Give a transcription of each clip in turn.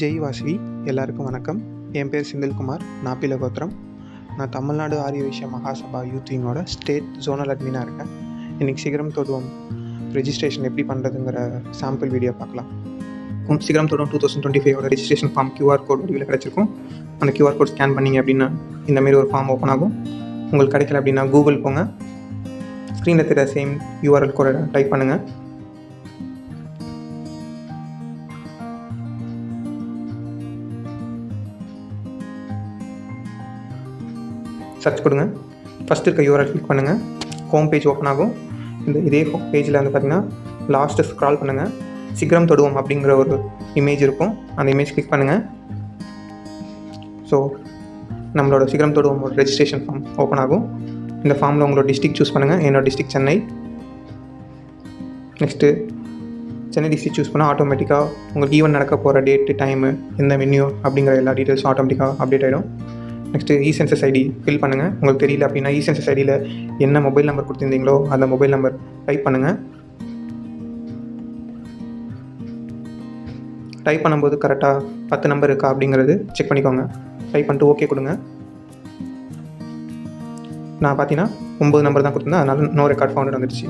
ஜெய் வாசவி. எல்லாருக்கும் வணக்கம். என் பேர் செந்தில்குமார். நாப்பில கோத்திரம். நான் தமிழ்நாடு ஆரிய வைஷ்ய மகாசபா யூத் விங்கோட ஸ்டேட் ஜோனல் அட்மினாக இருக்கேன். இன்றைக்கி சிகரம் தொடுவோம் ரெஜிஸ்ட்ரேஷன் எப்படி பண்ணுறதுங்கிற சாம்பிள் வீடியோ பார்க்கலாம். சிகரம் தொடுவோம் 2025 ரெஜிஸ்ட்ரேஷன் ஃபார்ம் கியூஆர் கோட் வடிவில் கிடச்சிருக்கும். அந்த கியூஆர் கோட் ஸ்கேன் பண்ணிங்க அப்படின்னா இந்தமாரி ஒரு ஃபார்ம் ஓப்பன் ஆகும். உங்களுக்கு கிடைக்கல அப்படின்னா கூகுள் போங்க, ஸ்க்ரீனில் தெரிய சேம் யூஆர்எல் கோடை டைப் பண்ணுங்கள். சர்ச் கொடுங்க. ஃபஸ்ட்டு இருக்க யூஆர்எல் கிளிக் பண்ணுங்கள். ஹோம் பேஜ் ஓப்பன் ஆகும். இதே ஹோம் பேஜில் வந்து பார்த்திங்கன்னா லாஸ்ட்டு ஸ்க்ரால் பண்ணுங்கள். சிகரம் தொடுவோம் அப்படிங்கிற ஒரு இமேஜ் இருக்கும். அந்த இமேஜ் கிளிக் பண்ணுங்கள். ஸோ நம்மளோட சிகரம் தொடுவோம் ஒரு ரெஜிஸ்ட்ரேஷன் ஃபார்ம் ஓப்பன் ஆகும். இந்த ஃபார்மில் உங்களோட டிஸ்ட்ரிக்ட் சூஸ் பண்ணுங்கள். என்னோடய district Chennai. Next Chennai district choose பண்ணால் ஆட்டோமேட்டிக்காக உங்களுக்கு ஈவெண்ட் நடக்க போகிற டேட்டு, டைமு, எந்த வென்யூ அப்படிங்கிற எல்லா டீட்டெயில்ஸும் ஆட்டோமேட்டிக்காக அப்டேட் ஆகிடும். நெக்ஸ்ட்டு இசென்சஸ் ஐடி ஃபில் பண்ணுங்கள். உங்களுக்கு தெரியல அப்படின்னா இசென்சஸ் ஐடியில் என்ன மொபைல் நம்பர் கொடுத்துருந்தீங்களோ அந்த மொபைல் நம்பர் டைப் பண்ணுங்கள். டைப் பண்ணும்போது கரெக்டாக 10 நம்பர் இருக்கா அப்படிங்கிறது செக் பண்ணிக்கோங்க. டைப் பண்ணிட்டு ஓகே கொடுங்க. நான் பார்த்தீங்கன்னா 9 நம்பர் தான் கொடுத்துருந்தேன், அதனால நோ ரெக்கார்ட் ஃபவுண்டட் வந்துடுச்சு.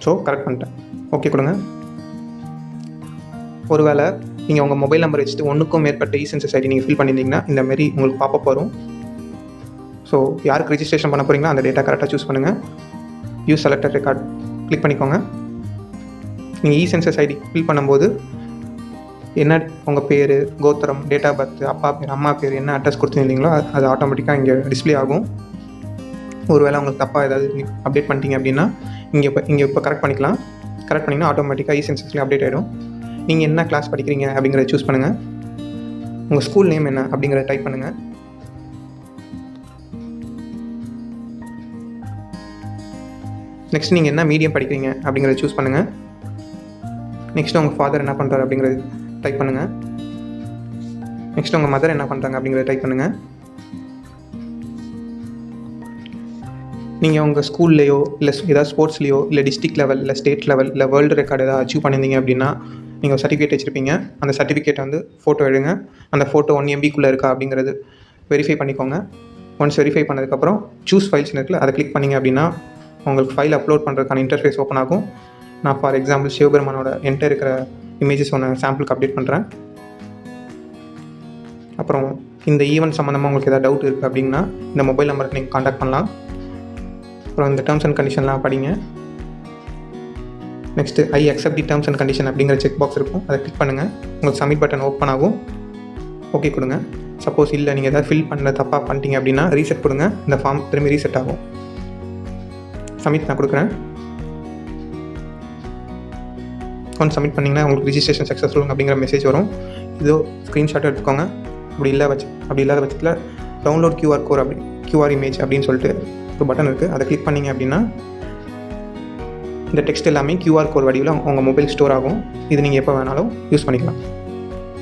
ஸோ கரெக்ட் பண்ணிட்டேன். ஓகே கொடுங்க. ஒருவேளை நீங்கள் உங்கள் மொபைல் நம்பர் வச்சுட்டு ஒன்றுக்கும் மேற்பட்ட இசென்சஸ் ஐடி நீங்கள் ஃபில் பண்ணியிருந்தீங்கன்னா இந்தமாரி உங்களுக்கு பாப்பப் வரும். ஸோ யாருக்கு ரெஜிஸ்ட்ரேஷன் பண்ண போகிறீங்களோ அந்த டேட்டா கரெக்டாக சூஸ் பண்ணுங்கள். யூஸ் செலக்டட் ரெக்கார்ட் கிளிக் பண்ணிக்கோங்க. நீங்கள் இசென்சஸ் ஐடி ஃபில் பண்ணும்போது என்ன உங்கள் பேர், கோத்திரம், டேட் ஆஃப் பர்த், அப்பா பேர், அம்மா பேர், என்ன அட்ரஸ் கொடுத்துருந்தீங்களோ அது ஆட்டோமேட்டிக்காக இங்கே டிஸ்பிளே ஆகும். ஒருவேளை உங்களுக்கு தப்பாக ஏதாவது அப்டேட் பண்ணிட்டீங்க அப்படின்னா இங்கே இப்போ கரெக்ட் பண்ணிக்கலாம். கரெக்ட் பண்ணிங்கன்னா ஆட்டோமேட்டிக்காக இசென்சஸ்லேயும் அப்டேட் ஆகிடும். நீங்கள் என்ன கிளாஸ் படிக்கிறீங்க அப்படிங்கிறத சூஸ் பண்ணுங்கள். உங்கள் ஸ்கூல் நேம் என்ன அப்படிங்கிறத டைப் பண்ணுங்கள். நெக்ஸ்ட் நீங்கள் என்ன மீடியம் படிக்கிறீங்க அப்படிங்கிறத சூஸ் பண்ணுங்கள். நெக்ஸ்ட் உங்கள் ஃபாதர் என்ன பண்ணுறாரு அப்படிங்கிறது டைப் பண்ணுங்கள். நெக்ஸ்ட் உங்கள் மதர் என்ன பண்ணுறாங்க அப்படிங்கிறத டைப் பண்ணுங்கள். நீங்கள் உங்கள் ஸ்கூல்லையோ இல்லை ஏதாவது ஸ்போர்ட்ஸ்லையோ இல்லை டிஸ்ட்ரிக்ட் லெவல் இல்லை ஸ்டேட் லெவல் இல்லை வேர்ல்டு ரெக்கார்டு ஏதாவது அச்சீவ் பண்ணியிருந்தீங்க அப்படின்னா நீங்கள் சர்டிஃபிகேட் வச்சுருப்பீங்க. அந்த சர்டிஃபிகேட்டை வந்து ஃபோட்டோ எடுங்க. அந்த ஃபோட்டோ 1 MB இருக்கா அப்படிங்கிறது வெரிஃபை பண்ணிக்கோங்க. ஒன்ஸ் வெரிஃபை பண்ணதுக்கப்புறம் சூஸ் ஃபைல்ஸ்னு இருக்குல்ல, அதை கிளிக் பண்ணிங்க அப்படின்னா உங்களுக்கு ஃபைல் அப்லோட் பண்ணுறதுக்கான இன்டர்ஃபேஸ் ஓப்பன் ஆகும். நான் ஃபார் எக்ஸாம்பிள் சிவபெருமானோட என்கிட்ட இருக்கிற இமேஜஸ் ஒன்று சாம்பிளுக்கு அப்டேட் பண்ணுறேன். அப்புறம் இந்த ஈவெண்ட் சம்மந்தமாக உங்களுக்கு ஏதாவது டவுட் இருக்குது அப்படின்னா இந்த மொபைல் நம்பருக்கு நீங்கள் காண்டாக்ட் பண்ணலாம். அப்புறம் இந்த டேர்ம்ஸ் அண்ட் கண்டிஷன்லாம் படிங்க. Next I accept the terms and condition அப்படிங்கிற செக் பாக்ஸ் இருக்கும், அதை கிளிக் பண்ணுங்கள். உங்களுக்கு சப்மிட் பட்டன் ஓப்பன் ஆகும். ஓகே கொடுங்க. சப்போஸ் இல்லை நீங்கள் எதாவது ஃபில் பண்ண தப்பாக பண்ணிட்டீங்க அப்படின்னா ரீசெட் கொடுங்க. இந்த ஃபார்ம் திரும்பி ரீசெட் ஆகும். சப்மிட் நான் கொடுக்குறேன். ஒன்ஸ் சப்மிட் பண்ணிங்கன்னா உங்களுக்கு ரிஜிஸ்ட்ரேஷன் சக்ஸஸ்ஃபுல் அப்படிங்கிற மெசேஜ் வரும். இதோ ஸ்க்ரீன்ஷாட் எடுத்துக்கோங்க. அப்படி இல்லாத பட்சத்தில் டவுன்லோட் கியூஆர் இமேஜ் அப்படின்னு சொல்லிட்டு ஒரு பட்டன் இருக்குது, அதை கிளிக் பண்ணிங்க அப்படின்னா இந்த டெக்ஸ்ட் எல்லாமே கியூஆர் கோட் வடிவில் உங்கள் மொபைல் ஸ்டோர் ஆகும். இது நீங்கள் எப்போ வேணாலும் யூஸ் பண்ணிக்கலாம்.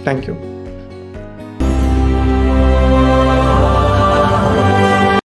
தேங்க்யூ.